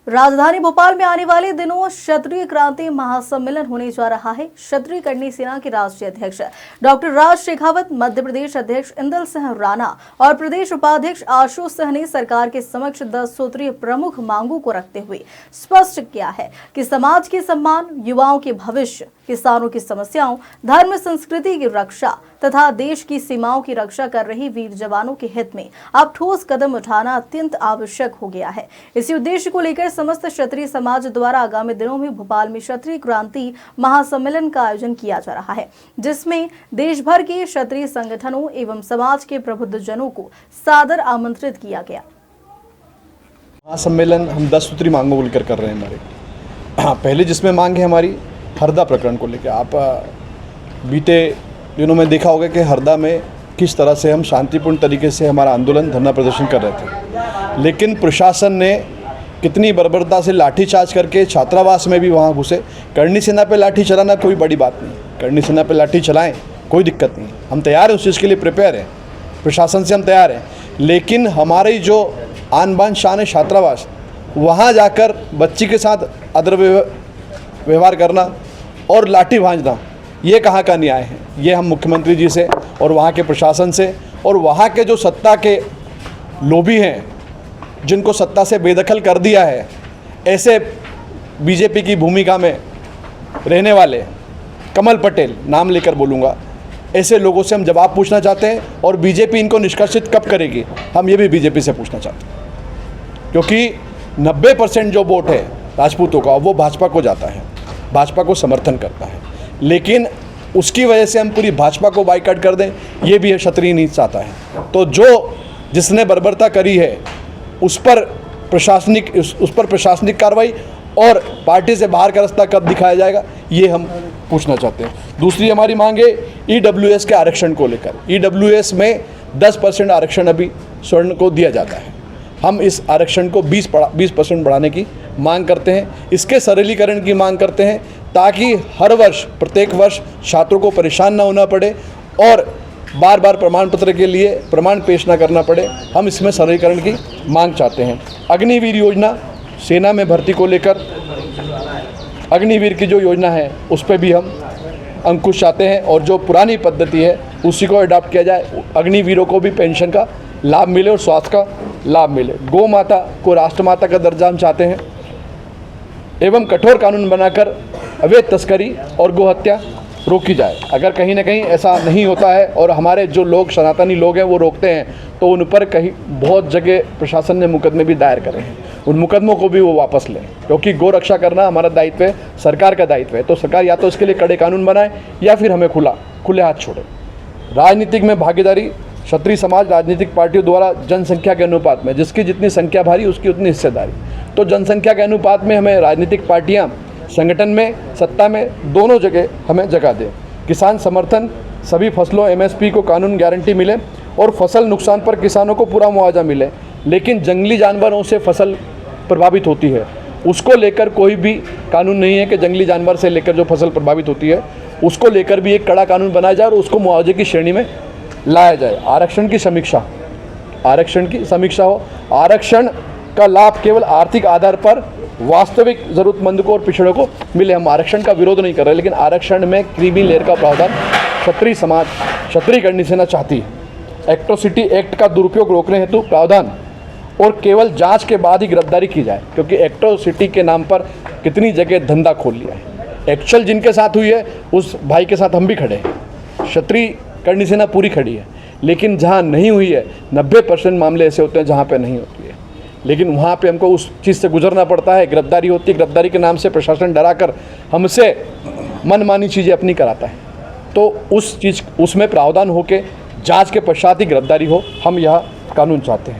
राजधानी भोपाल में आने वाले दिनों क्षत्रिय क्रांति महासम्मेलन होने जा रहा है। क्षत्रिय करनी सेना के राष्ट्रीय अध्यक्ष डॉक्टर राज शेखावत, मध्य प्रदेश अध्यक्ष इंदल सिंह राणा और प्रदेश उपाध्यक्ष आशुतोष सिंह ने सरकार के समक्ष 10 सूत्रीय प्रमुख मांगों को रखते हुए स्पष्ट किया है कि समाज के सम्मान, युवाओं के भविष्य, किसानों की समस्याओं, धर्म संस्कृति की रक्षा तथा देश की सीमाओं की रक्षा कर रही वीर जवानों के हित में अब ठोस कदम उठाना अत्यंत आवश्यक हो गया है। इसी उद्देश्य को लेकर समस्त क्षत्रिय समाज द्वारा आगामी दिनों में भोपाल में क्षत्रिय क्रांति महासम्मेलन का आयोजन किया जा रहा है, जिसमें देश भर के क्षत्रिय संगठनों एवं समाज के प्रबुद्ध जनों को सादर आमंत्रित किया गया। महासम्मेलन हम 10 सूत्री मांगों को लेकर कर रहे हैं हमारे। पहले जिसमें मांग है हमारी हरदा प्रकरण को लेकर। आप बीते दिनों में देखा होगा कि हरदा में किस तरह से हम शांतिपूर्ण तरीके से हमारा आंदोलन, धरना प्रदर्शन कर रहे थे, लेकिन प्रशासन ने कितनी बर्बरता से लाठीचार्ज करके छात्रावास में भी वहाँ घुसे। करनी सेना पे लाठी चलाना कोई बड़ी बात नहीं, करनी सेना पे लाठी चलाएं, कोई दिक्कत नहीं, हम तैयार हैं, उस चीज़ के लिए प्रिपेयर हैं, प्रशासन से हम तैयार हैं। लेकिन हमारी जो आन बान शान है छात्रावास, वहाँ जाकर बच्ची के साथ अदर व्यवहार करना और लाठी भांजना, ये कहाँ का न्याय है। ये हम मुख्यमंत्री जी से और वहाँ के प्रशासन से और वहाँ के जो सत्ता के लोभी हैं, जिनको सत्ता से बेदखल कर दिया है, ऐसे बीजेपी की भूमिका में रहने वाले कमल पटेल, नाम लेकर बोलूँगा, ऐसे लोगों से हम जवाब पूछना चाहते हैं। और बीजेपी इनको निष्कासित कब करेगी, हम ये भी बीजेपी से पूछना चाहते हैं, क्योंकि 90% जो वोट है राजपूतों का वो भाजपा को जाता है, भाजपा को समर्थन करता है। लेकिन उसकी वजह से हम पूरी भाजपा को बाइकआउट कर दें, ये भी क्षत्रिय नहीं चाहता है। तो जिसने बर्बरता करी है उस पर प्रशासनिक कार्रवाई और पार्टी से बाहर का रास्ता कब दिखाया जाएगा, ये हम पूछना चाहते हैं। दूसरी हमारी मांग है ईडब्ल्यूएस के आरक्षण को लेकर। ईडब्ल्यूएस में 10% आरक्षण अभी स्वर्ण को दिया जाता है, हम इस आरक्षण को 20% बढ़ाने की मांग करते हैं। इसके सरलीकरण की मांग करते हैं ताकि हर वर्ष, प्रत्येक वर्ष छात्रों को परेशान ना होना पड़े और बार बार प्रमाण पत्र के लिए प्रमाण पेश ना करना पड़े। हम इसमें सरलीकरण की मांग चाहते हैं। अग्निवीर योजना, सेना में भर्ती को लेकर अग्निवीर की जो योजना है उस पर भी हम अंकुश चाहते हैं और जो पुरानी पद्धति है उसी को अडॉप्ट किया जाए। अग्निवीरों को भी पेंशन का लाभ मिले और स्वास्थ्य का लाभ मिले। गौ माता को राष्ट्रमाता का दर्जा हम चाहते हैं एवं कठोर कानून बनाकर अवैध तस्करी और गोहत्या रोकी जाए। अगर कहीं ना कहीं ऐसा नहीं होता है और हमारे जो लोग सनातनी लोग हैं वो रोकते हैं, तो उन पर कहीं बहुत जगह प्रशासन ने मुकदमे भी दायर करे हैं, उन मुकदमों को भी वो वापस लें, क्योंकि गौ रक्षा करना हमारा दायित्व है, सरकार का दायित्व है। तो सरकार या तो इसके लिए कड़े कानून बनाए या फिर हमें खुले हाथ छोड़े। राजनीतिक में भागीदारी, क्षत्रिय समाज राजनीतिक पार्टियों द्वारा जनसंख्या के अनुपात में, जिसकी जितनी संख्या भारी उसकी उतनी हिस्सेदारी। तो जनसंख्या के अनुपात में हमें राजनीतिक पार्टियां संगठन में, सत्ता में, दोनों जगह हमें जगह दें। किसान समर्थन, सभी फसलों एमएसपी को कानून गारंटी मिले और फसल नुकसान पर किसानों को पूरा मुआवजा मिले। लेकिन जंगली जानवरों से फसल प्रभावित होती है, उसको लेकर कोई भी कानून नहीं है कि जंगली जानवर से लेकर जो फसल प्रभावित होती है उसको लेकर भी एक कड़ा कानून बनाया जाए और उसको मुआवजे की श्रेणी में लाया जाए। आरक्षण की समीक्षा हो। आरक्षण का लाभ केवल आर्थिक आधार पर वास्तविक जरूरतमंद को और पिछड़ों को मिले। हम आरक्षण का विरोध नहीं कर रहे, लेकिन आरक्षण में क्रीमी लेयर का प्रावधान क्षत्रिय समाज, क्षत्रिय करनी सेना चाहती है। एट्रोसिटी एक्ट का दुरुपयोग रोकने हेतु प्रावधान और केवल जांच के बाद ही गिरफ्तारी की जाए, क्योंकि एट्रोसिटी के नाम पर कितनी जगह धंधा खोल लिया है। एक्चुअल जिनके साथ हुई है उस भाई के साथ हम भी खड़े हैं, क्षत्रिय करनी सेना पूरी खड़ी है। लेकिन जहाँ नहीं हुई है, 90% मामले ऐसे होते हैं जहाँ पे नहीं होती है, लेकिन वहाँ पे हमको उस चीज़ से गुजरना पड़ता है। गिरफ्तारी होती है, गिरफ्तारी के नाम से प्रशासन डराकर हमसे मनमानी चीज़ें अपनी कराता है। तो उसमें प्रावधान हो के जांच के पश्चात ही गिरफ्तारी हो, हम यह कानून चाहते हैं।